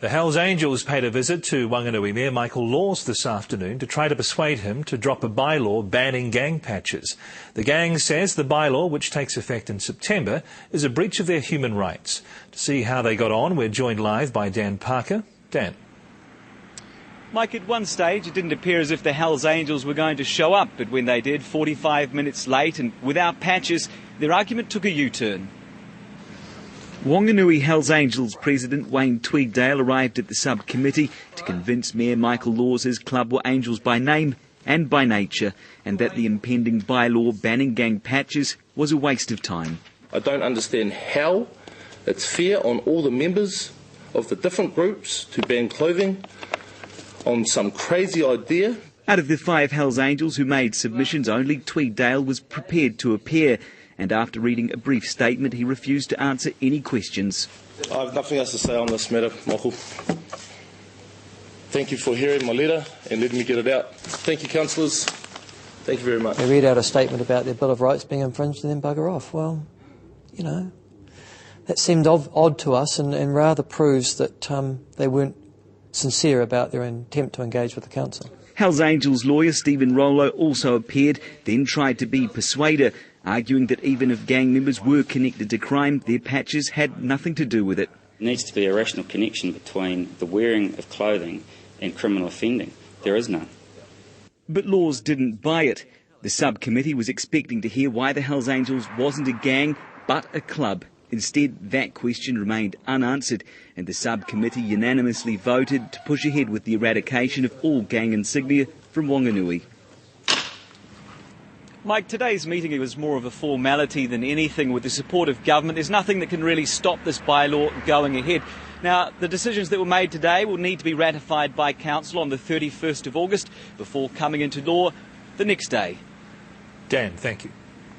The Hells Angels paid a visit to Wanganui Mayor Michael Laws this afternoon to try to persuade him to drop a bylaw banning gang patches. The gang says the bylaw, which takes effect in September, is a breach of their human rights. To see how they got on, we're joined live by Dan Parker. Dan. Mike, at one stage it didn't appear as if the Hells Angels were going to show up, but when they did, 45 minutes late and without patches, their argument took a U-turn. Wanganui Hells Angels President Wayne TWEEDDALE arrived at the subcommittee to convince Mayor Michael Laws his club were angels by name and by nature, and that the impending bylaw banning gang patches was a waste of time. I don't understand how it's fair on all the members of the different groups to ban clothing on some crazy idea. Out of the 5 Hells Angels who made submissions, only TWEEDDALE was prepared to appear. And after reading a brief statement, he refused to answer any questions. I have nothing else to say on this matter, Michael. Thank you for hearing my letter and letting me get it out. Thank you, councillors. Thank you very much. They read out a statement about their Bill of Rights being infringed and then bugger off. Well, you know, that seemed odd to us and rather proves that they weren't sincere about their attempt to engage with the council. Hells Angels lawyer Stephen Rollo also appeared, then tried to be persuader, arguing that even if gang members were connected to crime, their patches had nothing to do with it. There needs to be a rational connection between the wearing of clothing and criminal offending. There is none. But Laws didn't buy it. The subcommittee was expecting to hear why the Hells Angels wasn't a gang, but a club. Instead, that question remained unanswered, and the subcommittee unanimously voted to push ahead with the eradication of all gang insignia from Wanganui. Mike, today's meeting was more of a formality than anything. With the support of government, there's nothing that can really stop this bylaw going ahead. Now, the decisions that were made today will need to be ratified by council on the 31st of August before coming into law the next day. Dan, thank you.